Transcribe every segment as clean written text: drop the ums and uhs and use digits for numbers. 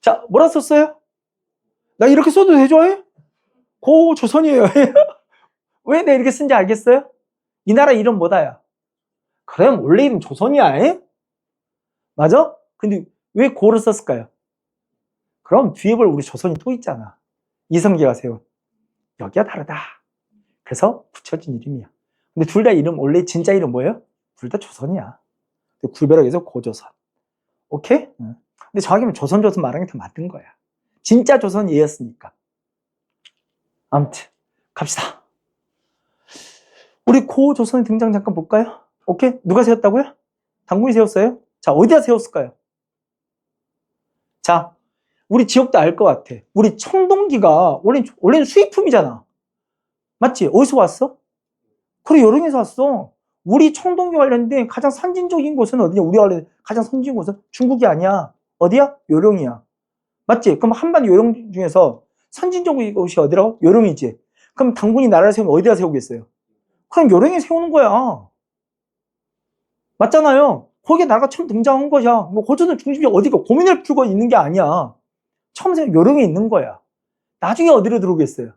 자, 뭐라 썼어요? 나 이렇게 써도 되죠? 고조선이에요. 왜 내가 이렇게 쓴지 알겠어요? 이 나라 이름 뭐다야? 그럼 원래 이름 조선이야. 맞아? 근데 왜 고를 썼을까요? 그럼 뒤에 볼 우리 조선이 또 있잖아. 이성계가 세운. 여기가 다르다. 그래서 붙여진 이름이야. 근데 둘 다 이름, 원래 진짜 이름 뭐예요? 둘 다 조선이야. 구별하기 위해서 고조선. 오케이? 근데 정확히는 조선 말하는 게 더 맞는 거야. 진짜 조선이 얘였으니까. 아무튼 갑시다. 우리 고조선의 등장 잠깐 볼까요? 오케이? 누가 세웠다고요? 당군이 세웠어요? 자, 어디다 세웠을까요? 자, 우리 지역도 알 것 같아. 우리 청동기가 원래는 수입품이잖아. 맞지? 어디서 왔어? 그래, 요령에서 왔어. 우리 청동기 관련된 가장 선진적인 곳은 어디냐? 우리 관련 가장 선진적인 곳은 중국이 아니야. 어디야? 요령이야. 맞지? 그럼 한반 요령 중에서 선진적인 곳이 어디라고? 요령이지. 그럼 당군이 나라를 세우면 어디다 세우겠어요? 그럼 요령에 세우는 거야. 맞잖아요. 거기에 나라가 처음 등장한 거야. 뭐 고조선 중심이 어디가 고민할 필요가 있는 게 아니야. 처음 생각 요령에 있는 거야. 나중에 어디로 들어오겠어요?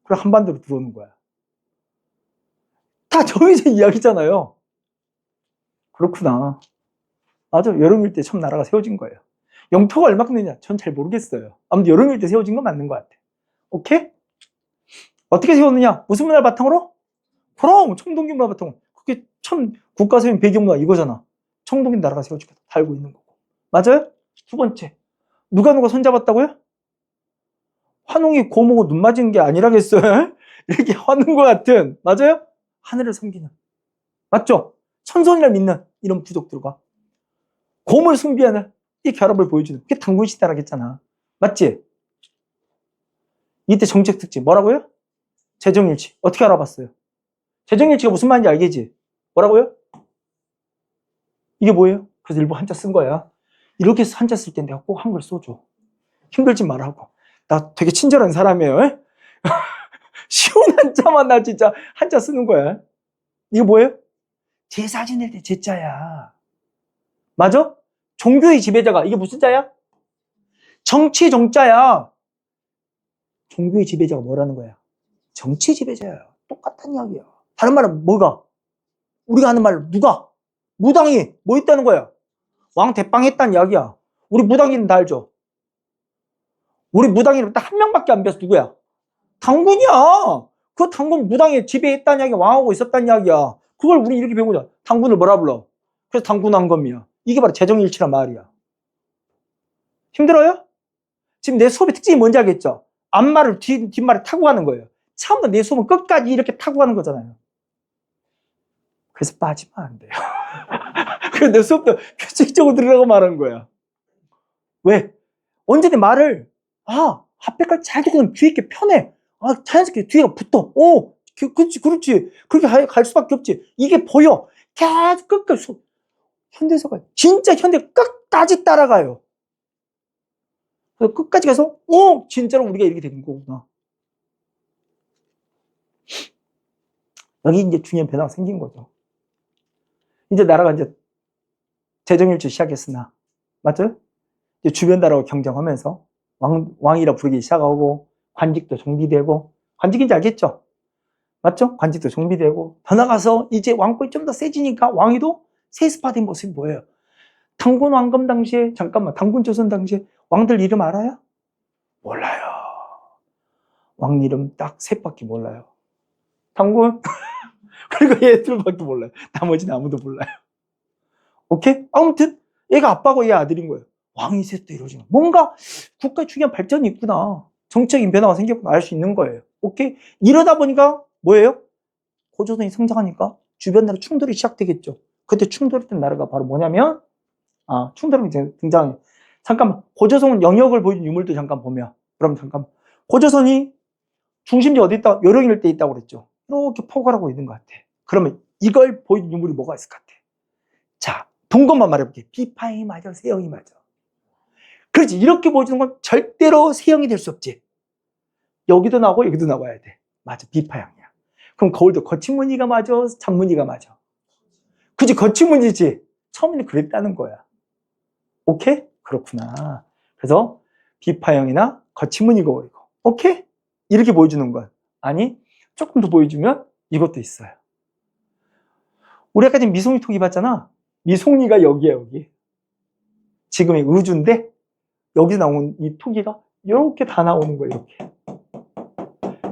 그럼 한반도로 들어오는 거야. 다 정해진 이야기잖아요. 그렇구나. 맞아. 여름일 때 처음 나라가 세워진 거예요. 영토가 얼마큼 되냐? 전 잘 모르겠어요. 아무튼 여름일 때 세워진 건 맞는 것 같아. 오케이? 어떻게 세웠느냐? 무슨 문화를 바탕으로? 그럼 청동기 문화 바탕으로. 그게 참 국가 세운 배경문화 이거잖아. 청동기 나라가 세워지고 달고 있는 거고. 맞아요? 두 번째. 누가 손잡았다고요? 환웅이 고모고 눈 맞은 게 아니라겠어요? 이렇게 환웅과 같은, 맞아요? 하늘을 섬기는. 맞죠? 천손이라 믿는 이런 부족들과 곰을 숭배하는 이 결합을 보여주는 그게 당군시대라겠잖아. 맞지? 이때 정책 특징 뭐라고요? 재정일치. 어떻게 알아봤어요? 재정일치가 무슨 말인지 알겠지? 뭐라고요? 이게 뭐예요? 그래서 일부 한자 쓴 거야. 이렇게 한자 쓸 때 내가 꼭 한글 써줘. 힘들지 말라고. 나 되게 친절한 사람이에요. 쉬운 한자만 나 진짜 한자 쓰는 거야. 이거 뭐예요? 제사 지낼 때 제자야. 맞아? 종교의 지배자가 이게 무슨 자야? 정치 정자야. 종교의 지배자가 뭐라는 거야? 정치 지배자야. 똑같은 이야기야. 다른 말은 뭐가? 우리가 하는 말로 누가? 무당이 뭐 있다는 거야? 왕 대빵했다는 이야기야. 우리 무당이는 다 알죠? 우리 무당이는 딱 한 명밖에 안 배웠어. 누구야? 당군이야. 그 당군 무당이 지배했다는 이야기야. 왕하고 있었다는 이야기야. 그걸 우리 이렇게 배우자. 당군을 뭐라 불러? 그래서 당군왕검이야. 이게 바로 재정일치란 말이야. 힘들어요? 지금 내 수업의 특징이 뭔지 알겠죠? 앞말을 뒷말을 타고 가는 거예요. 처음부터 내 수업은 끝까지 이렇게 타고 가는 거잖아요. 그래서 빠지면 안 돼요. 그래서 내 수업도 규칙적으로 들으라고 말하는 거야. 왜? 언제든 말을 앞에까지 잘 듣고는 뒤에 게 편해. 자연스럽게 뒤에가 붙어. 그렇지. 그렇게 갈 수밖에 없지. 이게 보여. 계속 끝까지. 현대사가 진짜 현대 끝까지 따라가요. 그래서 끝까지 가서 진짜로 우리가 이렇게 되는 거구나. 여기 이제 중요한 변화가 생긴 거죠. 이제 나라가 이제 재정일치 시작했으나, 맞죠? 이제 주변 나라와 경쟁하면서 왕이라 부르기 시작하고 관직도 정비되고, 관직인지 알겠죠? 맞죠? 관직도 정비되고 더 나가서 이제 왕권이 좀 더 세지니까 왕위도 세습화된 모습이 뭐예요? 당군 왕검 당시에 당군 조선 당시에 왕들 이름 알아요? 몰라요. 왕 이름 딱 셋밖에 몰라요. 당군 그리고 얘들밖에 몰라요. 나머지는 아무도 몰라요. 오케이? 아무튼 얘가 아빠고 얘 아들인 거예요. 왕위 세습도 이루어지는 뭔가 국가의 중요한 발전이 있구나. 정책인 변화가 생겼구나 알 수 있는 거예요. 오케이? 이러다 보니까 뭐예요? 고조선이 성장하니까 주변 나라 충돌이 시작되겠죠. 그때 충돌했던 나라가 바로 뭐냐면 충돌이 등장해요. 잠깐만 고조선 영역을 보여준 유물도 잠깐 보면 그럼 잠깐만 고조선이 중심지 어디 있다? 요령일 때 있다고 그랬죠. 이렇게 포괄하고 있는 것 같아. 그러면 이걸 보여준 유물이 뭐가 있을 것 같아? 자, 본 것만 말해볼게. 비파형이 맞아, 세형이 맞아. 그렇지. 이렇게 보여주는 건 절대로 세형이 될 수 없지. 여기도 나오고 여기도 나와야 돼. 맞아, 비파형이야. 그럼 거울도 거친 무늬가 맞아, 잔무늬가 맞아. 그치, 거친 무늬지. 처음에는 그랬다는 거야. 오케이? 그렇구나. 그래서 비파형이나 거친 무늬가 오리고. 오케이? 이렇게 보여주는 건. 아니, 조금 더 보여주면 이것도 있어요. 우리 아까 지금 미송이 토기 봤잖아. 미송이가 여기야, 여기. 지금의 의주인데, 여기 나온 이 토기가 이렇게 다 나오는 거예요, 이렇게.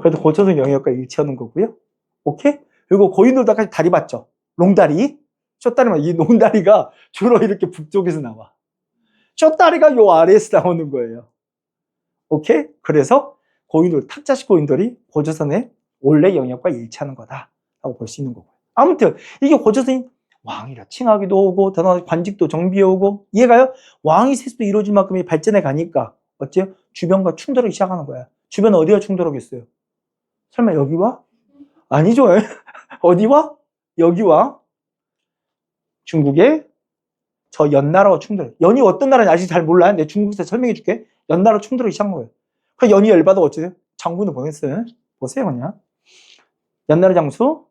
그래도 고천성 영역과 일치하는 거고요. 오케이? 그리고 고인돌다까지 다리 봤죠? 롱다리. 쇼다리만, 이 롱다리가 주로 이렇게 북쪽에서 나와. 쇼다리가 요 아래에서 나오는 거예요. 오케이? 그래서 고인돌, 탁자식 고인돌이 고조선의 원래 영역과 일치하는 거다라고 볼 수 있는 거고요. 아무튼 이게 고조선이 왕이라 칭하기도 오고 관직도 정비해 오고 이해가요? 왕이 세습도 이루어질 만큼의 발전해 가니까 어째요? 주변과 충돌하기 시작하는 거야. 주변 어디가 충돌하겠어요? 설마 여기와? 아니죠. 어디와? 여기와. 중국의 저 연나라와 충돌해. 연이 어떤 나라인지 아직 잘 몰라요. 내가 중국에서 설명해 줄게. 연나라 충돌하기 시작한 거예요. 그 연이 열받아 어째요? 장군을 보냈어요. 보세요 그냥. 연나라 장수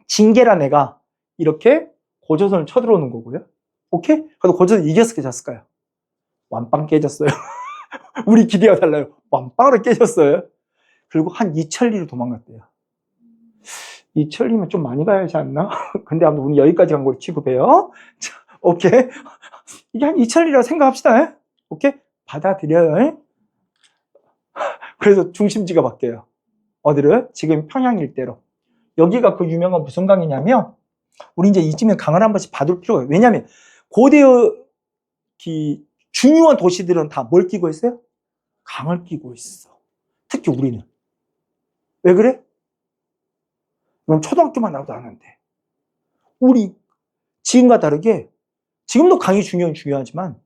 징계란 애가 이렇게 고조선을 쳐들어오는 거고요. 오케이? 그래도 고조선 이겼을까 졌을까요? 완빵 깨졌어요. 우리 기대가 달라요. 완빵으로 깨졌어요. 그리고 한 이천리로 도망갔대요. 이천리면 좀 많이 가야 하지 않나? 근데 아무튼 우리 여기까지 간 걸 취급해요. 자, 오케이. 이게 한 이천리라고 생각합시다. 오케이? 받아들여요. 그래서 중심지가 바뀌어요. 어디를? 지금 평양 일대로. 여기가 그 유명한 무슨 강이냐면, 우리 이제 이쯤에 강을 한 번씩 봐둘 필요가 있어요. 왜냐면, 고대의 중요한 도시들은 다 뭘 끼고 있어요? 강을 끼고 있어. 특히 우리는. 왜 그래? 이건 초등학교만 나와도 아는데. 우리 지금과 다르게, 지금도 강이 중요하지만,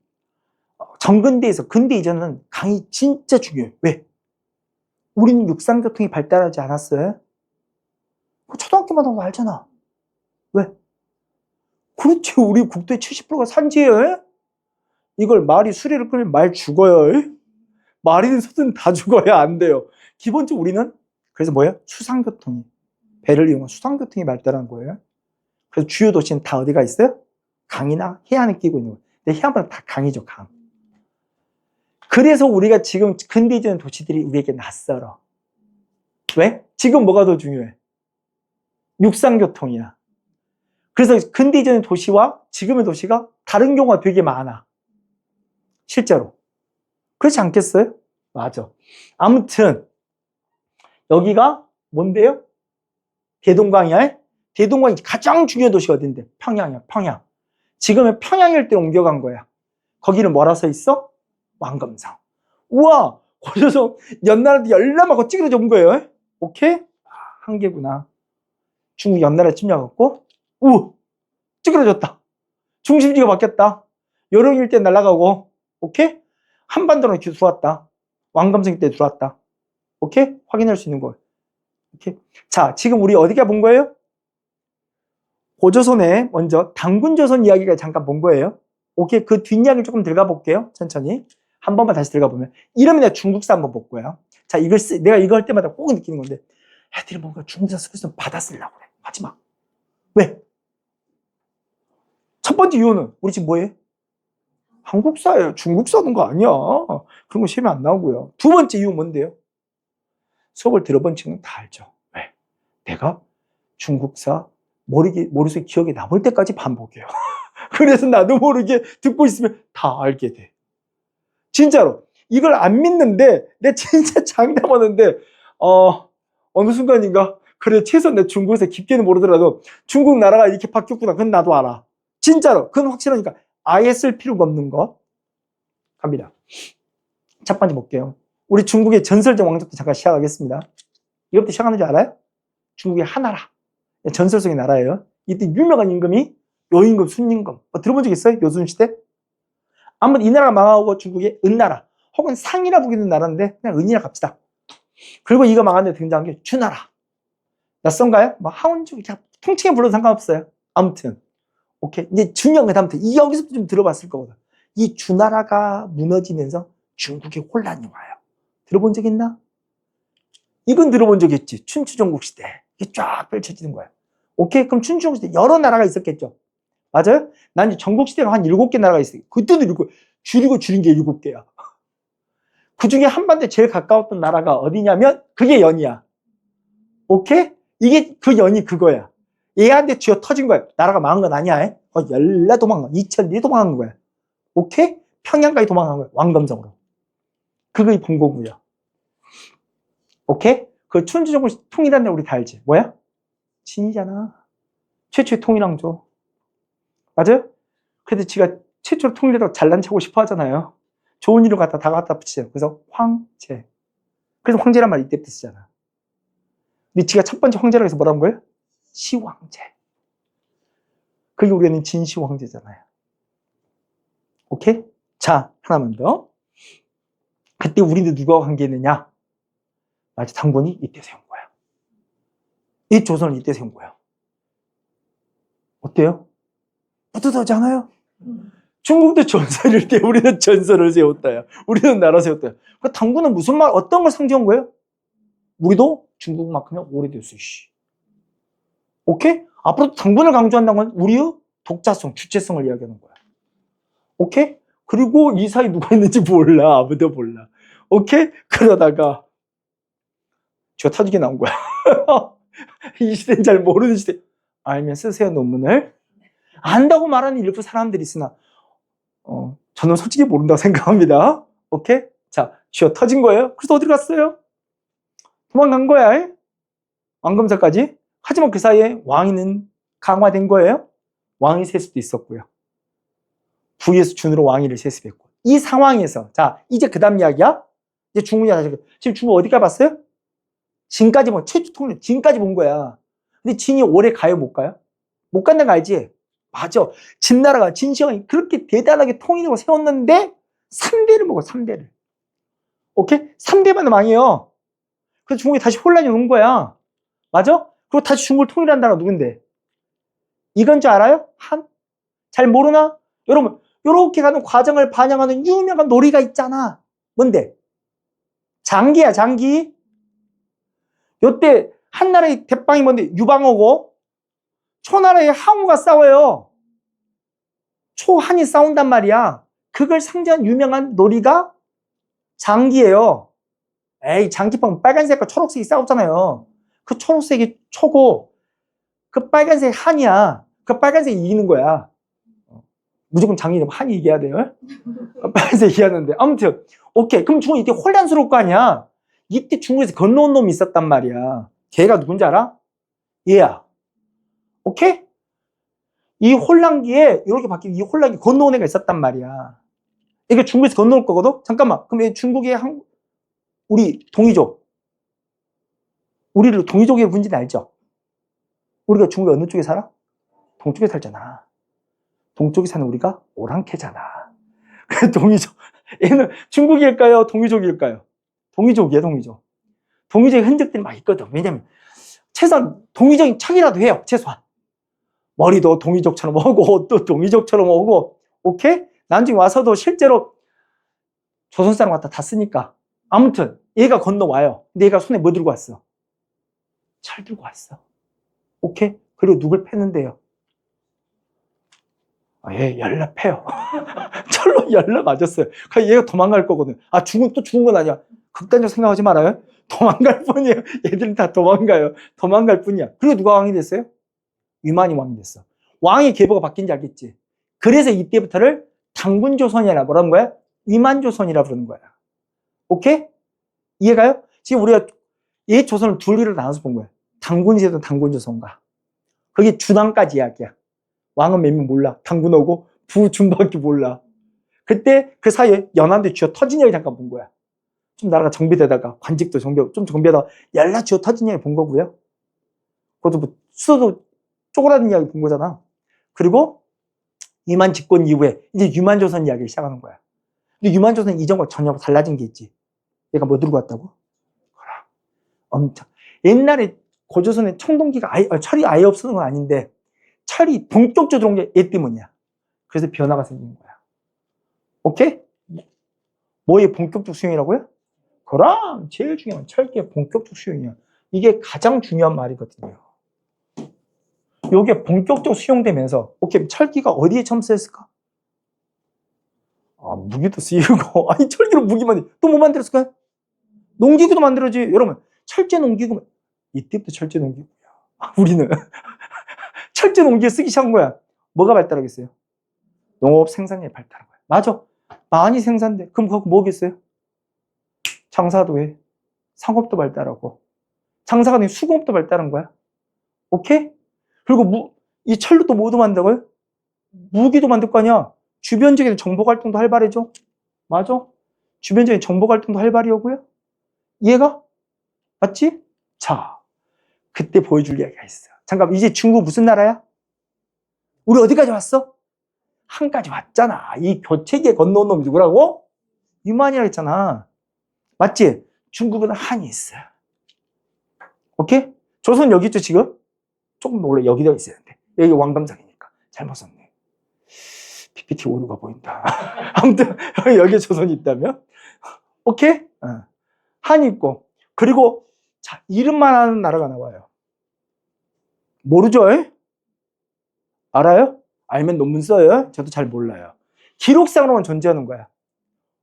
정근대에서, 근대 이전은 강이 진짜 중요해요. 왜? 우리는 육상교통이 발달하지 않았어요? 초등학교만 나와도 알잖아. 왜? 그렇지. 우리 국토의 70%가 산지예요. 이걸 말이 수레를 끌면 말 죽어요. 말이든 소든 다 죽어야 안 돼요. 기본적으로 우리는 그래서 뭐예요? 수상교통이. 배를 이용한 수상교통이 발달한 거예요. 그래서 주요 도시는 다 어디가 있어요? 강이나 해안에 끼고 있는 거예요. 근데 해안보다 다 강이죠, 강. 그래서 우리가 지금 근대 이전 도시들이 우리에게 낯설어. 왜? 지금 뭐가 더 중요해? 육상교통이야. 그래서 근대 이전의 도시와 지금의 도시가 다른 경우가 되게 많아. 실제로. 그렇지 않겠어요? 맞아. 아무튼 여기가 뭔데요? 대동강이야. 대동강이 가장 중요한 도시가 어딘데? 평양이야, 평양. 지금의 평양일 때 옮겨간 거야. 거기는 뭐라 써 있어? 왕검성. 우와! 거기서 연나라도 열람하고 찌그러져 온 거예요. 오케이? 한 개구나. 중국 연나라 침략했고, 찌그러졌다. 중심지가 바뀌었다. 여름일 때 날아가고, 오케이? 한반도로 이렇게 들어왔다. 왕검성 때 들어왔다. 오케이? 확인할 수 있는 거. 오케이? 자, 지금 우리 어디가 본 거예요? 고조선에 먼저 당군조선 이야기가 잠깐 본 거예요. 오케이? 그 뒷이야기를 조금 들어가 볼게요. 천천히. 한 번만 다시 들어가 보면. 이러면 내가 중국사 한번 볼 거야. 자, 내가 이거 할 때마다 꼭 느끼는 건데, 애들이 뭔가 중국사 쓰고 있으면 받아 쓰려고 그래. 하지 마. 왜? 첫 번째 이유는, 우리 지금 뭐해? 한국사예요. 중국사 하는 거 아니야. 그런 거 시험에 안 나오고요. 두 번째 이유 뭔데요? 수업을 들어본 친구는 다 알죠. 왜? 내가 중국사 머릿속에 기억에 남을 때까지 반복해요. 그래서 나도 모르게 듣고 있으면 다 알게 돼. 진짜로. 이걸 안 믿는데, 내 진짜 장담하는데, 어느 순간인가, 그래, 최소한 내 중국에서 깊게는 모르더라도 중국 나라가 이렇게 바뀌었구나. 그건 나도 알아. 진짜로. 그건 확실하니까 아예 쓸 필요가 없는 것. 갑니다. 첫 번째 볼게요. 우리 중국의 전설적 왕족도 잠깐 시작하겠습니다. 이것부터 시작하는 줄 알아요? 중국의 하나라. 전설 속의 나라예요. 이때 유명한 임금이 요임금, 순임금. 들어본 적 있어요? 요순시대? 아무튼 이 나라가 망하고 중국의 은나라. 혹은 상이라 부르는 나라인데 그냥 은이라 갑시다. 그리고 이거 망한 데 등장한 게 주나라. 낯선가요? 뭐 하원주 이렇게 통칭해 불러도 상관없어요. 아무튼 오케이. 이제 중요한 게 다음부터 여기서부터 좀 들어봤을 거거든. 이 주나라가 무너지면서 중국에 혼란이 와요. 들어본 적 있나? 이건 들어본 적 있지. 춘추전국 시대. 이게 쫙 펼쳐지는 거야. 오케이? 그럼 춘추전국 시대 여러 나라가 있었겠죠. 맞아요? 난 이제 전국 시대가 한 7개 나라가 있어요. 그때도 줄이고 줄인 게 7개야. 그 중에 한반도에 제일 가까웠던 나라가 어디냐면 그게 연이야. 오케이? 이게 그 연이 그거야. 얘한테 쥐어 터진 거야. 나라가 망한 건 아니야. 열라 도망간 거야. 2000리 도망간 거야. 오케이? 평양까지 도망간 거야. 왕검성으로. 그게 본거고요. 오케이? 그 춘추전국을 통일한 데 우리 다 알지? 뭐야? 진이잖아. 최초의 통일왕조. 맞아요? 그래도 지가 최초로 통일해서 잘난 척하고 싶어 하잖아요. 좋은 이름 갖다 다 갖다 붙이잖아요. 그래서 황제. 그래서 황제란 말 이때부터 쓰잖아. 근데 지가 첫 번째 황제라고 해서 뭐라는 거예요? 시황제. 그게 우리는 진시황제잖아요. 오케이? 자, 하나만 더. 그때 우리는 누가 관계했느냐? 맞아, 당군이 이때 세운 거야. 이 조선을 이때 세운 거야. 어때요? 뿌듯하지 않아요? 중국도 전설일 때 우리는 전설을 세웠다요. 우리는 나라 세웠다요. 그 당군은 무슨 말, 어떤 걸 상징한 거예요? 우리도 중국만큼은 오래됐어, 씨. 오케이? 앞으로 당군을 강조한다는 건 우리의 독자성, 주체성을 이야기하는 거야. 오케이? 그리고 이 사이 누가 있는지 몰라. 아무도 몰라. 오케이? 그러다가 쥐가 터지게 나온 거야. 이 시대는 잘 모르는 시대. 알면 쓰세요, 논문을. 안다고 말하는 일부 사람들이 있으나 저는 솔직히 모른다고 생각합니다. 오케이? 자, 쥐어 터진 거예요. 그래서 어디로 갔어요? 도망간 거야. 왕검사까지. 하지만 그 사이에 왕위는 강화된 거예요. 왕위 세습도 있었고요. 부에서 준으로 왕위를 세습했고. 이 상황에서 자, 이제 그 다음 이야기야. 이제 중국이 다시 지금 중국 어디 가봤어요? 진까지 뭐 최초 통일 진까지 본 거야. 근데 진이 오래 가요, 못 가요? 못 간다는 거 알지? 맞아. 진나라가 진시황이 그렇게 대단하게 통일하고 세웠는데 3대를 먹어, 3대를. 오케이? 3대만 망해요. 그래서 중국이 다시 혼란이 온 거야. 맞아? 그리고 다시 중국을 통일한 나라가 누군데? 이건 줄 알아요? 한? 잘 모르나? 여러분, 요렇게 가는 과정을 반영하는 유명한 놀이가 있잖아. 뭔데? 장기야, 장기. 요때 한나라의 대빵이 뭔데? 유방어고 초나라의 항우가 싸워요. 초한이 싸운단 말이야. 그걸 상징한 유명한 놀이가 장기예요. 에이, 장기빵 빨간색과 초록색이 싸웠잖아요. 그 초록색이 초고 그 빨간색이 한이야. 그 빨간색이 이기는 거야. 무조건 장기는 한이 이겨야 돼요. 빨간색이 이겼는데 아무튼 오케이. 그럼 중국 이때 혼란스러울 거 아니야. 이때 중국에서 건너온 놈이 있었단 말이야. 걔가 누군지 알아? 얘야. 오케이? 이 혼란기에 이렇게 바뀐 이 혼란기 건너온 애가 있었단 말이야. 이게 중국에서 건너올 거거든? 잠깐만. 그럼 얘 중국의 우리 동이족. 우리를 동이족의 문제는 알죠? 우리가 중국에 어느 쪽에 살아? 동쪽에 살잖아. 동쪽에 사는 우리가 오랑캐잖아. 그 동이족. 얘는 중국일까요? 동이족일까요? 동이족이야, 동이족. 동이족의 흔적들이 막 있거든. 왜냐면 최소한 동이족인 척이라도 해요. 최소한. 머리도 동이족처럼 오고 옷도 동이족처럼 오고 오케이? 나중에 와서도 실제로 조선 사람 갖다 다 쓰니까 아무튼 얘가 건너와요. 근데 얘가 손에 뭐 들고 왔어? 철 들고 왔어. 오케이? 그리고 누굴 패는데요? 얘 열나 패요. 철로 열나 맞았어요. 그러니까 얘가 도망갈 거거든. 또 죽은 건 아니야. 극단적 생각하지 말아요. 도망갈 뿐이에요. 얘들은 다 도망가요. 도망갈 뿐이야. 그리고 누가 왕이 됐어요? 위만이 왕이 됐어. 왕의 계보가 바뀐지 알겠지? 그래서 이때부터를 당군조선이라 뭐라는 거야? 위만조선이라 부르는 거야. 오케이? 이해가요? 지금 우리가 옛 조선을 둘리를 나눠서 본 거야. 당군제도 당군조선가. 그게 주당까지 이야기야. 왕은 몇 명 몰라. 당군하고 부준밖에 몰라. 그때 그 사이에 연안대 쥐어 터진 이야기 잠깐 본 거야. 좀 나라가 정비되다가 관직도 좀 정비하다가 열나 쥐어 터진 이야기 본 거고요. 그것도 뭐 수도도 쪼그라든 이야기 본 거잖아. 그리고 위만 집권 이후에 이제 유만조선 이야기를 시작하는 거야. 근데 유만조선 이전과 전혀 달라진 게 있지. 얘가 뭐 들고 왔다고? 엄청. 옛날에 고조선에 청동기가 철이 아예 없었던 건 아닌데 철이 본격적으로 들어온 게 얘 때문이야. 그래서 변화가 생긴 거야. 오케이? 뭐의 본격적 수용이라고요? 그럼 제일 중요한 철기의 본격적 수용이야. 이게 가장 중요한 말이거든요. 이게 본격적으로 수용되면서 오케이, 철기가 어디에 처음 쓰였을까? 무기도 쓰이고, 아니, 철기로 무기만, 또 뭐 만들었을까요? 농기구도 만들어지. 여러분, 철제 농기구, 이때부터 철제 농기구야. 우리는 철제 농기구 쓰기 시작한 거야. 뭐가 발달하겠어요? 농업 생산량이 발달한 거야. 맞아. 많이 생산돼. 그럼 그거 뭐겠어요? 장사도 해. 상업도 발달하고. 장사가 아니라 수공업도 발달한 거야. 오케이? 그리고 이 철로 또 뭐도 만든다고요? 무기도 만들 거 아니야. 주변적인 정보 활동도 활발해져. 맞아. 주변적인 정보 활동도 활발해오고요. 이해가? 맞지? 자, 그때 보여줄 이야기가 있어. 잠깐, 이제 중국 무슨 나라야? 우리 어디까지 왔어? 한까지 왔잖아. 이 교체기에 건너온 놈이 누구라고? 유만이라고 했잖아. 맞지? 중국은 한이 있어요. 오케이? 조선 여기 있죠, 지금? 조금 원래 여기다 있어야 되는데. 여기 왕감성이니까. 잘못 썼네. PPT 오류가 보인다. 아무튼, 여기에 조선이 있다면? 오케이? 한이 있고. 그리고, 자, 이름만 아는 나라가 나와요. 모르죠? 알아요? 알면 논문 써요? 저도 잘 몰라요. 기록상으로만 존재하는 거야.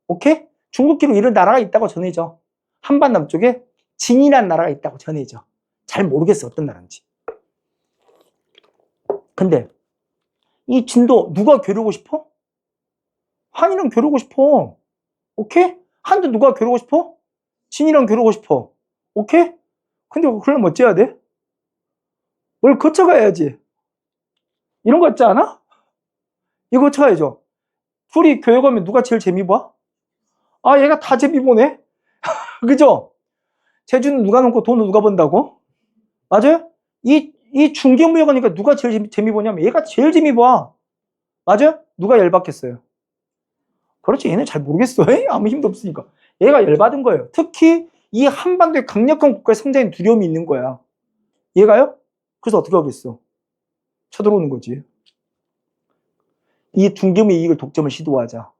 오케이? 중국 기록 이런 나라가 있다고 전해져. 한반 남쪽에 진이라는 나라가 있다고 전해져. 잘 모르겠어, 어떤 나라인지. 근데 이 진도 누가 겨루고 싶어? 한이랑 겨루고 싶어. 오케이? 한도 누가 겨루고 싶어? 진이랑 겨루고 싶어. 오케이? 근데 그러면 어째야 돼? 뭘 거쳐가야지. 이런 거 있지 않아? 이거 거쳐가야죠. 둘이 교역하면 누가 제일 재미 봐? 얘가 다 재미 보네? 그죠? 제주는 누가 놓고 돈은 누가 번다고? 맞아요? 이 중개무역하니까 누가 제일 재미 보냐면 얘가 제일 재미 봐. 맞아요? 누가 열받겠어요? 그렇지, 얘는 잘 모르겠어. 아무 힘도 없으니까. 얘가 열받은 거예요. 특히 이 한반도의 강력한 국가의 성장에 두려움이 있는 거야. 얘가요? 그래서 어떻게 하겠어? 쳐들어오는 거지. 이 중개무역 이익을 독점을 시도하자.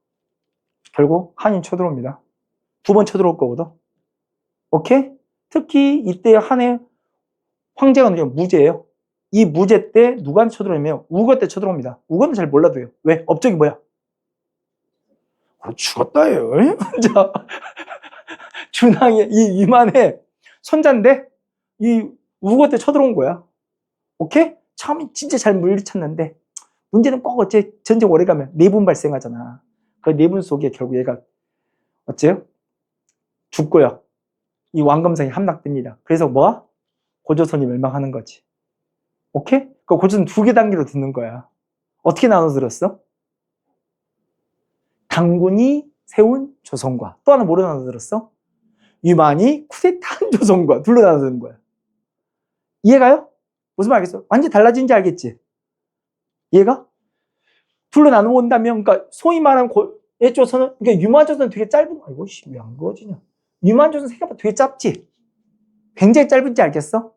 결국 한인 쳐들어옵니다. 2번 쳐들어올 거거든. 오케이? 특히 이때 한해 황제가 무제예요. 이 무제 때 누구한테 쳐들어오냐면 우거 때 쳐들어옵니다. 우거는 잘 몰라도요. 왜? 업적이 뭐야? 죽었다예요. 자, 준항이 이 이만해 손자인데 이 우거 때 쳐들어온 거야. 오케이? 처음엔 진짜 잘 물리쳤는데 문제는 꼭 어째 전쟁 오래 가면 내분 발생하잖아. 그 내분 속에 결국 얘가 어째요? 죽고요. 이 왕검성이 함락됩니다. 그래서 뭐? 고조선이 멸망하는 거지. 오케이? 그 고조선 2개 단계로 듣는 거야. 어떻게 나눠 들었어? 당군이 세운 조선과 또 하나 뭐로 나눠 들었어? 유만이 쿠데타한 조선과 둘로 나눠 드는 거야. 이해가요? 무슨 말 알겠어? 완전히 달라진지 알겠지? 이해가? 둘로 나누어 온다면, 그러니까 소위 말하는 조선은, 그러니까 유만조선은 되게 짧은 거야. 이거 왜 안 그어지냐? 유만조선 생각보다 되게 짧지? 굉장히 짧은지 알겠어?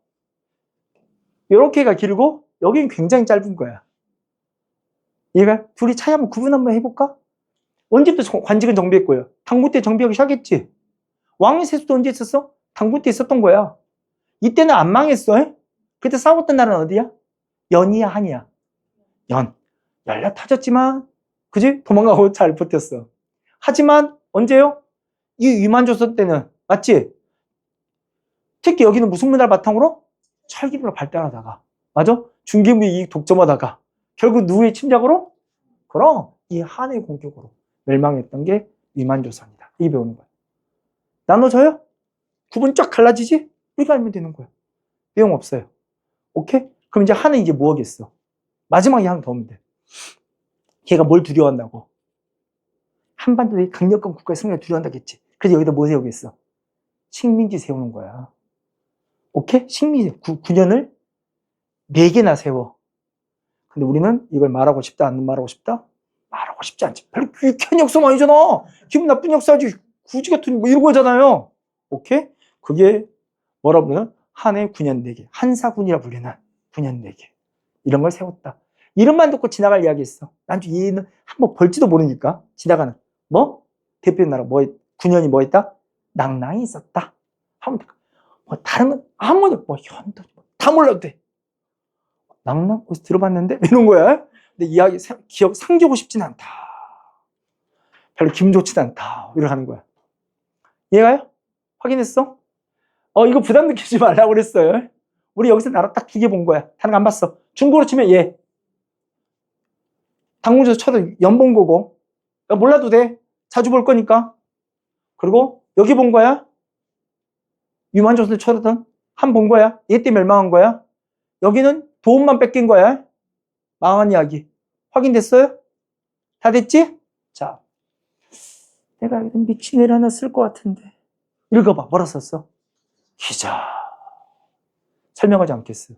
이렇게가 길고 여기는 굉장히 짧은 거야. 얘가 둘이 차이 한번 구분 한번 해볼까? 언제부터 관직은 정비했고요? 당군 때 정비하기 시작했지? 왕위 세수도 언제 있었어? 당군 때 있었던 거야. 이때는 안 망했어. 그때 싸웠던 나라는 어디야? 연이야, 한이야? 연. 열려 터졌지만, 그지? 도망가고 잘 버텼어. 하지만 언제요? 이 유만조선 때는 맞지? 특히 여기는 무슨 문화를 바탕으로? 철기문화 발달하다가, 맞아? 중개무역 이익 독점하다가 결국 누구의 침략으로? 그럼 이 한의 공격으로 멸망했던 게 유만조선이다. 이 배우는 거야. 나눠져요? 구분 쫙 갈라지지? 우리가 알면 되는 거야. 내용 없어요. 오케이? 그럼 이제 한은 이제 뭐 하겠어? 마지막에 하나 더 오면 돼. 걔가 뭘 두려워한다고? 한반도의 강력한 국가의 성장을 두려워한다겠지. 그래서 여기다 뭐 세우겠어? 식민지 세우는 거야. 오케이? 식민지 9년을 4개나 세워. 근데 우리는 이걸 말하고 싶다, 안 말하고 싶다? 말하고 싶지 않지. 별로 유쾌한 역사가 아니잖아. 기분 나쁜 역사지. 구지 같은 뭐 이런 거잖아요. 오케이? 그게 뭐라 부르는? 한해 9년 4개. 한사군이라 불리는 9년 4개. 이런 걸 세웠다. 이름만 듣고 지나갈 이야기 있어. 난 얘는 한번 볼지도 모르니까. 지나가는. 뭐? 대표 나라 9년이 뭐 있다? 낭랑이 있었다. 하면 돼. 뭐 다른 건 아무도 뭐 현도 다 몰라도 돼. 낭랑 어디서 들어봤는데 이런 거야. 근데 이야기 기억 상기하고 싶진 않다. 별로 기분 좋지도 않다. 이렇게 하는 거야. 이해가요? 확인했어? 이거 부담 느끼지 말라고 그랬어요. 우리 여기서 나라 딱 2개 본 거야. 다른 거 안 봤어. 중국어로 치면 얘. 당군에서 쳐도 연 본 거고. 몰라도 돼. 자주 볼 거니까. 그리고 여기 본 거야. 유만조선을 쳐든 한 본 거야. 얘 때문에 멸망한 거야. 여기는 도움만 뺏긴 거야. 망한 이야기. 확인됐어요? 다 됐지? 자, 내가 미친 애를 하나 쓸 것 같은데. 읽어봐. 뭐라 썼어? 기자. 설명하지 않겠어.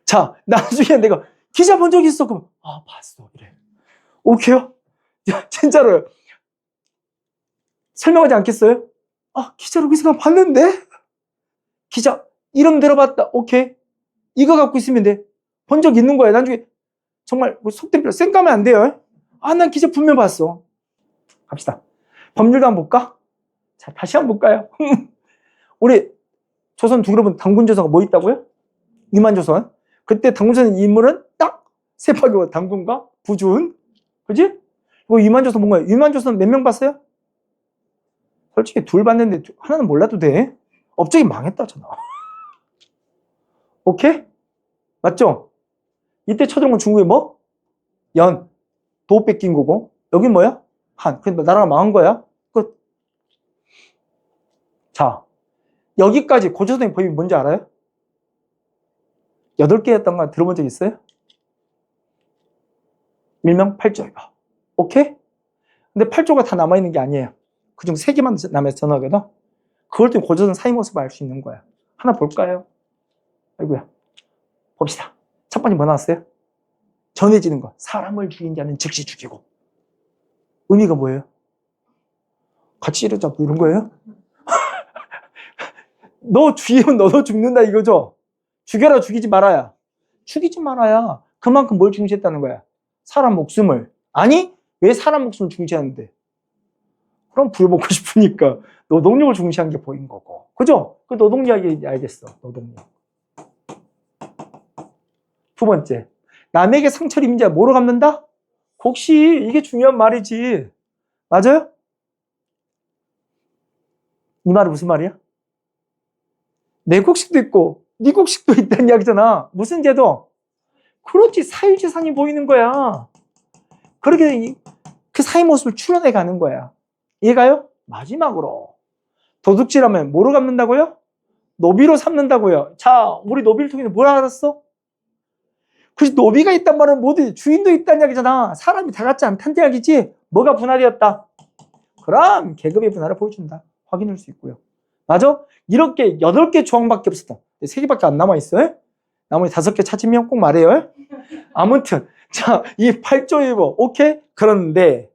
자, 나중에 내가 기자 본 적 있어? 그럼 봤어. 이래. 오케이요? 야, 진짜로요. 설명하지 않겠어요? 기자로 그 생각 봤는데? 기자, 이름 들어봤다. 오케이. 이거 갖고 있으면 돼. 본 적 있는 거야. 나중에 정말 속된 표현 쌩까면 안 돼요. 난 기자 분명 봤어. 갑시다. 법률도 한번 볼까? 자, 다시 한번 볼까요? 우리 조선 두그룹은 당군조선가 뭐 있다고요? 유만조선. 그때 당군조선 인물은 딱 세파교 당군과 부준. 그지? 그리고 유만조선 본 거예요. 유만조선 몇 명 봤어요? 솔직히 둘 봤는데 하나는 몰라도 돼. 업적이 망했다잖아. 오케이? 맞죠? 이때 쳐들은 건 중국의 뭐? 연. 도 뺏긴 거고. 여긴 뭐야? 한. 그러니까 나라가 망한 거야. 끝. 자, 여기까지 고조선의 법이 뭔지 알아요? 8개였던 거 들어본 적 있어요? 일명 8조이가. 오케이? 근데 8조가 다 남아있는 게 아니에요. 그중 3개만 남아서 전하거든. 그걸 통해 고조선 사회 모습을 알 수 있는 거야. 하나 볼까요? 아이고야. 봅시다. 첫 번째 뭐 나왔어요? 전해지는 거. 사람을 죽인 자는 즉시 죽이고. 의미가 뭐예요? 같이 이러자고 이런 거예요? 너 죽이면 너도 죽는다 이거죠? 죽여라 죽이지 말아야. 죽이지 말아야. 그만큼 뭘 중시했다는 거야? 사람 목숨을. 아니 왜 사람 목숨을 중시하는데? 그럼 부여 먹고 싶으니까 노동력을 중시한 게 보인 거고. 그죠? 그 노동력이 알겠어. 노동력. 두 번째. 남에게 상처를 입은 자 뭐로 갚는다? 곡시. 이게 중요한 말이지. 맞아요? 이 말은 무슨 말이야? 내 곡식도 있고 네 곡식도 있다는 이야기잖아. 무슨 제도? 그렇지. 사유재산이 보이는 거야. 그렇게 그 사회 모습을 추론해 가는 거야. 이해가요? 마지막으로 도둑질하면 뭐로 갚는다고요? 노비로 삼는다고요. 자, 우리 노비를 통해서 뭘 알았어? 그래서 노비가 있단 말은 뭐지? 주인도 있다는 이야기잖아. 사람이 다 같지 않다는 이야기지. 뭐가 분할이었다? 그럼 계급의 분할을 보여준다. 확인할 수 있고요. 맞아? 이렇게 8개 조항밖에 없었다. 3개밖에 안 남아있어요. 나머지 5개 찾으면 꼭 말해요. 아무튼 자, 이 8조의 법. 오케이? 그런데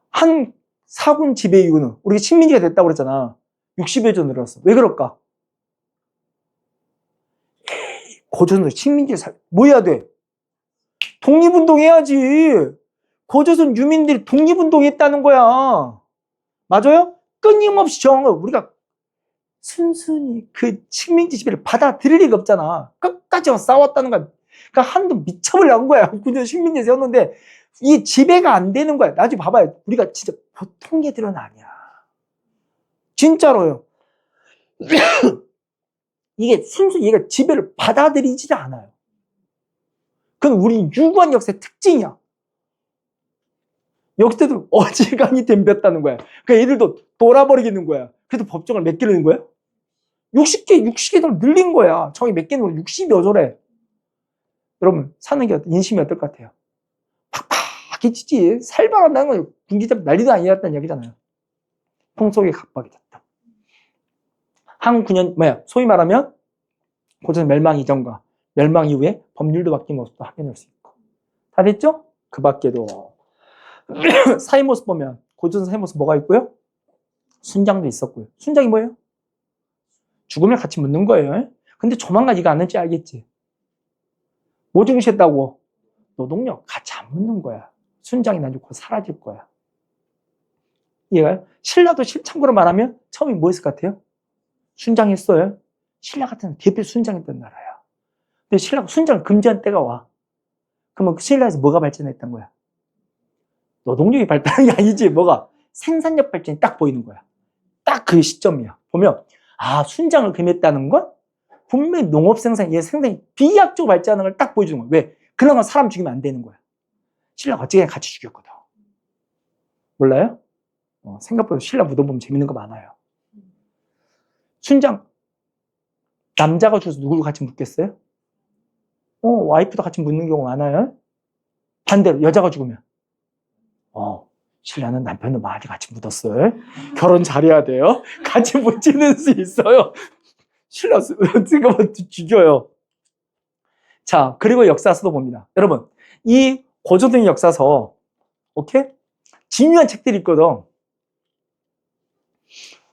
한 사군 지배 이유는 우리가 식민지가 됐다고 그랬잖아. 60여 조 늘었어. 왜 그럴까? 고조선 식민지를 뭐 해야 돼? 독립운동 해야지. 고조선 유민들이 독립운동 했다는 거야. 맞아요? 끊임없이 저항을 우리가 순순히 그 식민지 지배를 받아들일 리가 없잖아. 끝까지 싸웠다는 거야. 그러니까 한도 미쳐버린 거야. 군대 식민지 세웠는데 이 지배가 안 되는 거야. 나중에 봐봐요. 우리가 진짜 보통 애들은 아니야. 진짜로요. 이게 순순히 얘가 지배를 받아들이지 않아요. 그건 우리 유구한 역사의 특징이야. 역대도 어지간히 덤볐다는 거야. 그러니까 얘들도 돌아버리겠는 거야. 그래도 법정을 몇 개를 넣은 거야? 60개 늘린 거야. 정이 몇 개는 60여 조래. 여러분, 사는 게 인심이 어떨 것 같아요? 팍팍히 찌지. 살벌한다는 건 군기잡 난리도 아니었다는 얘기잖아요. 풍속의 각박이 됐다. 한 9년, 소위 말하면 고조선 멸망 이전과 멸망 이후에 법률도 바뀐 모습도 확인할 수 있고. 다 됐죠? 그 밖에도 사회 모습 보면 고조선 사회 모습 뭐가 있고요? 순장도 있었고요. 순장이 뭐예요? 죽음을 같이 묻는 거예요. 근데 조만간 이거 안 할지 알겠지? 뭐 중시했다고? 노동력 같이 안 묻는 거야. 순장이 나중에 곧 사라질 거야. 이해가요? 신라도 참고로 말하면 처음에 뭐 했을 것 같아요? 순장했어요. 신라 같은 대표 순장했던 나라야. 근데 신라가 순장을 금지한 때가 와. 그러면 신라에서 뭐가 발전했던 거야? 노동력이 발달한 게 아니지. 뭐가? 생산력 발전이 딱 보이는 거야. 딱 그 시점이야. 보면 아, 순장을 금했다는 건 분명히 농업 생산, 얘 생산이 비약적으로 발전하는 걸 딱 보여주는 거야. 왜? 그런 건 사람 죽이면 안 되는 거야. 신라가 어찌 같이 죽였거든. 몰라요? 생각보다 신라 무덤 보면 재밌는 거 많아요. 순장, 남자가 죽어서 누구를 같이 묻겠어요? 와이프도 같이 묻는 경우 많아요. 반대로 여자가 죽으면 신라는 남편도 많이 같이 묻었어요. 결혼 잘해야 돼요. 같이 묻지는 수 있어요. 신라 지금 죽여요. 자, 그리고 역사서도 봅니다. 여러분, 이 고조된 역사서, 오케이? 중요한 책들이 있거든.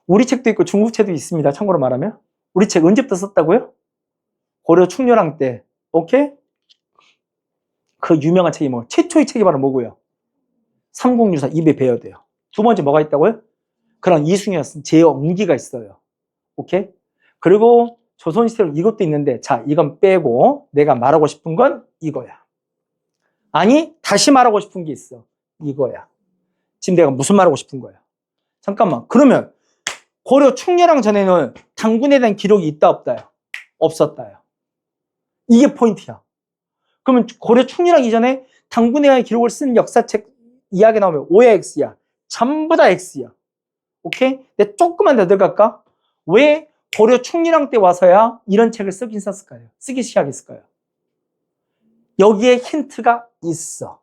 우리 책도 있고 중국 책도 있습니다. 참고로 말하면. 우리 책 언제부터 썼다고요? 고려 충렬왕 때. 오케이? 그 유명한 책이 뭐, 최초의 책이 바로 뭐고요? 삼국유사 입에 배워야 돼요. 두 번째 뭐가 있다고요? 그런 이승엽 쓴 제엄기가 있어요. 오케이? 그리고 조선시대로 이것도 있는데, 자, 이건 빼고 내가 말하고 싶은 건 이거야. 아니, 다시 말하고 싶은 게 있어. 이거야. 지금 내가 무슨 말하고 싶은 거야? 잠깐만. 그러면 고려 충렬왕 전에는 당군에 대한 기록이 있다 없다요? 없었다요. 이게 포인트야. 그러면 고려 충렬왕 이전에 당군에 대한 기록을 쓴 역사책 이야기 나오면 O야 X야? 전부 다 X야. 오케이? 근데 조금만 더 들어갈까? 왜 고려 충렬왕 때 와서야 이런 책을 쓰기 시작했을까요? 여기에 힌트가 있어.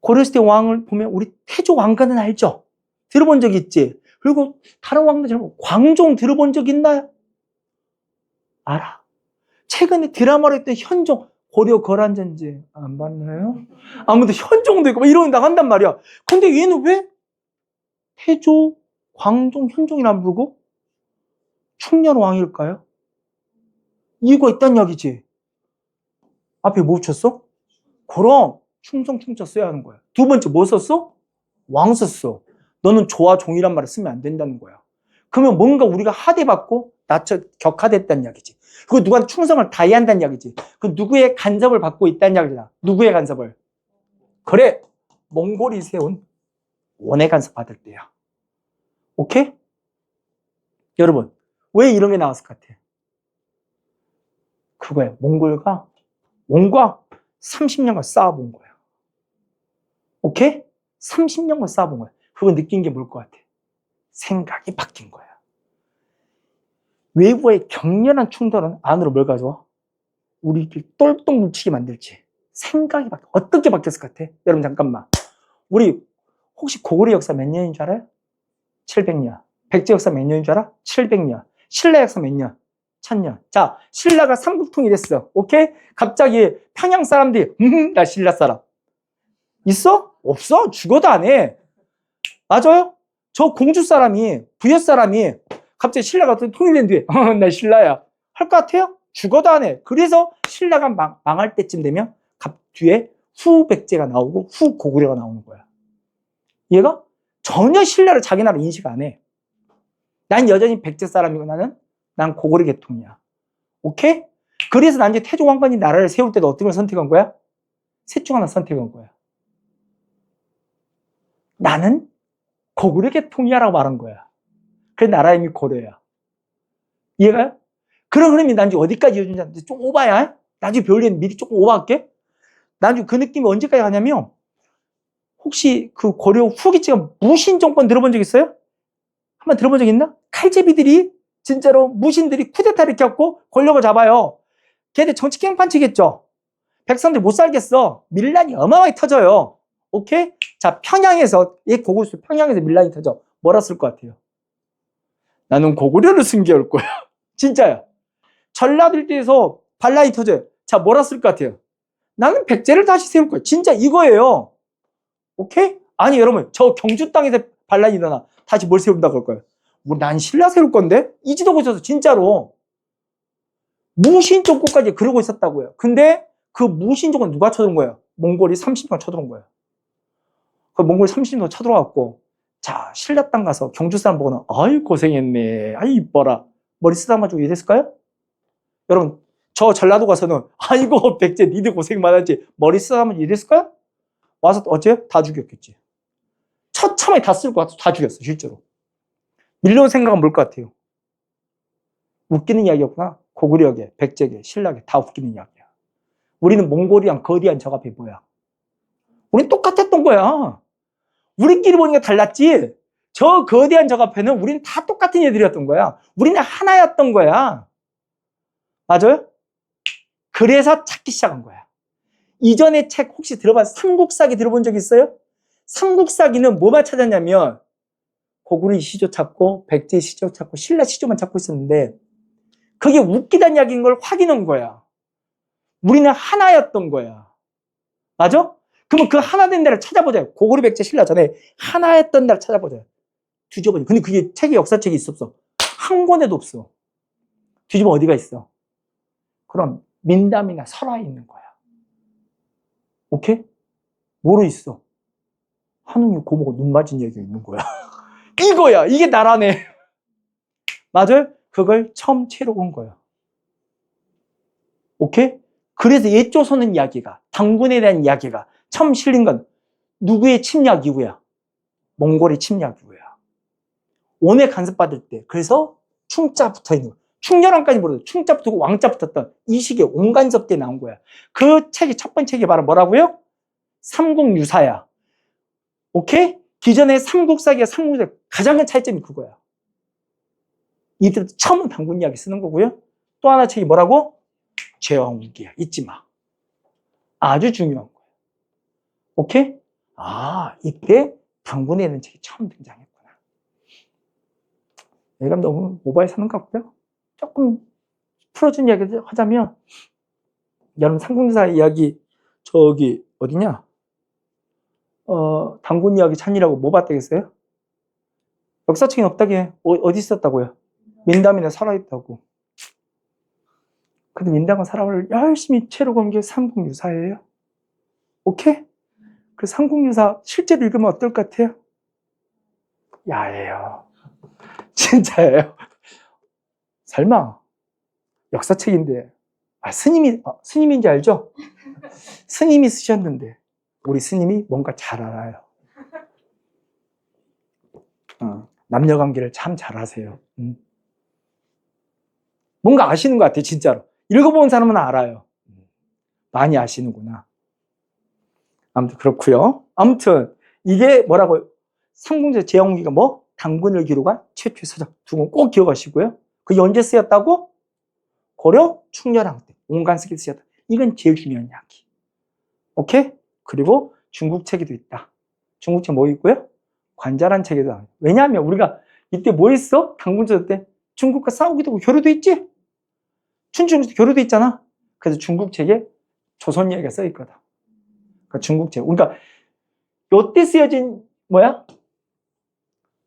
고려시대 왕을 보면 우리 태조 왕가는 알죠? 들어본 적 있지? 그리고 다른 왕들 광종 들어본 적 있나요? 알아. 최근에 드라마로 했던 현종, 고려 거란전쟁 안 봤나요? 아무튼 현종도 있고 이런 거 나간단 말이야. 근데 얘는 왜 태조, 광종, 현종이라 안 부르고 충렬왕일까요? 이유가 있단 이야기지. 앞에 뭐 붙였어? 그럼 충성, 충자 써야 하는 거야. 두 번째 뭐 썼어? 왕 썼어. 너는 조와 종이란 말을 쓰면 안 된다는 거야. 그러면 뭔가 우리가 하대받고 격하됐다는 이야기지. 그리고 누구한테 충성을 다해야 한다는 이야기지. 그 누구의 간섭을 받고 있다는 이야기잖아. 누구의 간섭을? 그래, 몽골이 세운 원의 간섭 받을 때야. 오케이? 여러분, 왜 이런 게 나왔을 것 같아? 그거야. 몽골과 원과 30년간 싸워본 거야. 오케이? 30년간 싸워본 거야. 그거 느낀 게 뭘 것 같아? 생각이 바뀐 거야. 외부의 격렬한 충돌은 안으로 뭘 가져와? 우리를 똘똘 뭉치게 만들지. 생각이 바뀌어. 어떻게 바뀌었을 것 같아? 여러분 잠깐만. 우리 혹시 고구려 역사 몇 년인 줄 알아요? 700년. 백제 역사 몇 년인 줄 알아? 700년. 신라 역사 몇 년? 1000년. 자, 신라가 삼국통이 됐어. 오케이? 갑자기 평양 사람들이 나 신라 사람. 있어? 없어? 죽어도 안 해. 맞아요? 저 공주 사람이, 부여 사람이 갑자기 신라가 통일된 뒤에 나 신라야. 할 것 같아요? 죽어도 안 해. 그래서 신라가 망할 때쯤 되면 뒤에 후 백제가 나오고 후 고구려가 나오는 거야. 얘가 전혀 신라를 자기 나라 인식 안 해. 난 여전히 백제 사람이고 난 고구려 계통이야. 오케이? 그래서 난 이제 태종왕건이 나라를 세울 때도 어떤 걸 선택한 거야? 셋 중 하나 선택한 거야. 나는 고구려 계통이야 라고 말한 거야. 그래서 나라 이름이 고려야. 이해가요? 그런 흐름이 난 지금 어디까지 이어진지 아는데 좀 오바야? 나중에 배우려면 미리 조금 오바할게. 나중에 그 느낌이 언제까지 가냐면 혹시 그 고려 후기체가 무신정권 들어본 적 있어요? 한번 들어본 적 있나? 칼제비들이 진짜로 무신들이 쿠데타를 겪고 권력을 잡아요. 걔들 정치 깽판 치겠죠? 백성들 못 살겠어. 밀란이 어마어마하게 터져요. 오케이? 자, 평양에서, 고구려 평양에서 밀란이 터져. 뭐라 쓸 것 같아요? 나는 고구려를 승계할 거야. 진짜야. 전라도에서 반란이 터져요. 자, 뭐라 쓸 것 같아요? 나는 백제를 다시 세울 거야. 진짜 이거예요. 오케이? 아니, 여러분, 저 경주 땅에서 반란이 일어나. 다시 뭘 세운다고 할 거예요? 난 신라 세울 건데? 이지도 못해서 진짜로. 무신정권까지 그러고 있었다고요. 근데 그 무신정권 누가 쳐들어온 거예요? 몽골이 30년 쳐들어온 거예요. 그 몽골이 30년 쳐들어왔고, 자, 신라 땅 가서 경주 사람 보고는, 아이, 고생했네. 아이, 이뻐라. 머리 쓰다마지고 이랬을까요? 여러분, 저 전라도 가서는, 아이고, 백제, 니들 고생 많았지. 머리 쓰다마지고 이랬을까요? 와서 어째? 다 죽였겠지. 처참하게 다 쓸 것 같아. 다 죽였어, 실제로. 밀려온 생각은 뭘 것 같아요? 웃기는 이야기였구나. 고구려계, 백제계, 신라계 다 웃기는 이야기야. 우리는 몽골이랑 거대한 적 앞에 뭐야? 우린 똑같았던 거야. 우리끼리 보니까 달랐지. 저 거대한 적 앞에는 우리는 다 똑같은 애들이었던 거야. 우리는 하나였던 거야. 맞아요? 그래서 찾기 시작한 거야. 이전의 책 혹시 들어봤어요? 삼국사기 들어본 적 있어요? 삼국사기는 뭐만 찾았냐면 고구려 시조 찾고 백제 시조 찾고 신라 시조만 찾고 있었는데 그게 웃기다는 이야기인 걸 확인한 거야. 우리는 하나였던 거야. 맞아? 그러면 그 하나 된 데를 찾아보자. 고구려 백제 신라 전에 하나였던 데를 찾아보자. 뒤져보자. 근데 그게 책에 역사책이 있어 없어? 한 권에도 없어. 뒤집으면 어디가 있어? 그럼 민담이나 설화에 있는 거야. 오케이? 뭐로 있어? 한웅이 고모가 눈 맞은 얘기가 있는 거야. 이거야. 이게 나라네. 맞아요? 그걸 처음 채로 온 거야. 오케이? 그래서 옛조선은 이야기가, 당군에 대한 이야기가 처음 실린 건 누구의 침략 이후야? 몽골의 침략 이후야. 원에 간섭받을 때. 그래서 충자 붙어 있는 거야. 충렬왕까지 모르고 충자 붙고 왕자 붙었던 이 시기에 온간섭 때 나온 거야. 그 책이 첫 번째 책이 바로 뭐라고요? 삼국유사야. 오케이? 기존의 삼국사기와 삼국유사 가장 큰 차이점이 그거야. 이들 처음 당군 이야기 쓰는 거고요. 또 하나 책이 뭐라고? 제왕후기야. 잊지 마. 아주 중요한 거야. 오케이? 아, 이때 당군에 있는 책이 처음 등장했구나. 얘가 너무 모바일 사는 것 같고요. 조금 풀어준 이야기 하자면, 여러분 삼국유사 이야기 저기 어디냐? 당군 이야기 찾으라고 뭐 봤다겠어요? 역사책이 없다게 어디 있었다고요? 민담이나 살아있다고. 근데 민담과 사람을 열심히 채로 건 게 삼국유사예요. 오케이? 그 삼국유사 실제로 읽으면 어떨 것 같아요? 야해요. 진짜예요. 설마 역사책인데 스님인지 알죠? 스님이 쓰셨는데 우리 스님이 뭔가 잘 알아요. 남녀관계를 참 잘하세요. 뭔가 아시는 것 같아요. 진짜로. 읽어본 사람은 알아요. 많이 아시는구나. 아무튼 그렇고요. 아무튼 이게 뭐라고요? 삼국유사 제왕후기가 뭐? 당군을 기록한 최초의 서적. 두 권 꼭 기억하시고요. 그게 언제 쓰였다고? 고려 충렬왕 때 온간섭이 쓰였다. 이건 제일 중요한 이야기. 오케이? 그리고 중국 책에도 있다. 중국 책 뭐 있고요? 관자란 책에도 나와요. 왜냐하면 우리가 이때 뭐 했어? 당군조 때 중국과 싸우기도 하고 교류도 있지? 춘추전도 교류도 있잖아. 그래서 중국 책에 조선 이야기가 써 있거든. 그러니까 중국 책. 그러니까 요때 쓰여진 뭐야?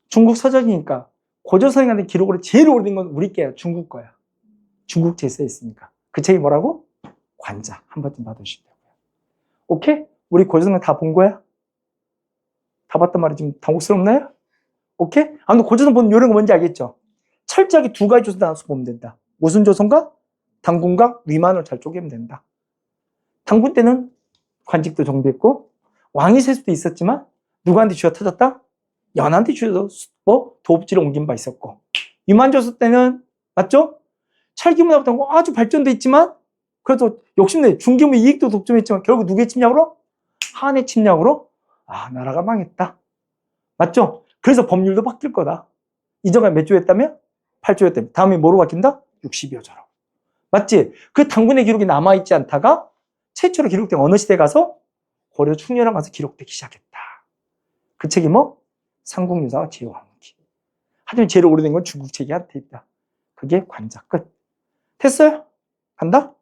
중국 서적이니까 고조선에 관한 기록으로 제일 오래된 건 우리 게야. 중국 거야. 중국 책에 써 있으니까. 그 책이 뭐라고? 관자. 한 번쯤 봐두시면 되고요. 오케이? 우리 고조선 다 본 거야? 다 봤단 말이 지금 당혹스럽나요? 오케이? 아무튼 고조선 보면 이런 거 뭔지 알겠죠? 철저하게 두 가지 조선 나눠서 보면 된다. 무슨 조선과? 당군과 위만을 잘 쪼개면 된다. 당군 때는 관직도 정비했고 왕이 셀 수도 있었지만 누구한테 쥐어 터졌다? 연한테 쥐어 도읍지를 옮긴 바 있었고 위만조선 때는 맞죠? 철기문화부터 아주 발전도 있지만 그래도 욕심내 중기문 이익도 독점했지만 결국 누구의 침략으로? 한의 침략으로 나라가 망했다. 맞죠? 그래서 법률도 바뀔 거다. 이전에 몇 조였다며? 8조였다며. 다음에 뭐로 바뀐다? 60여 조로. 맞지? 그 당군의 기록이 남아있지 않다가 최초로 기록된 어느 시대에 가서 고려 충렬왕 가서 기록되기 시작했다. 그 책이 뭐? 삼국유사와 제왕후기. 하지만 제일 오래된 건 중국 책이 한테 있다. 그게 관자 끝. 됐어요? 간다?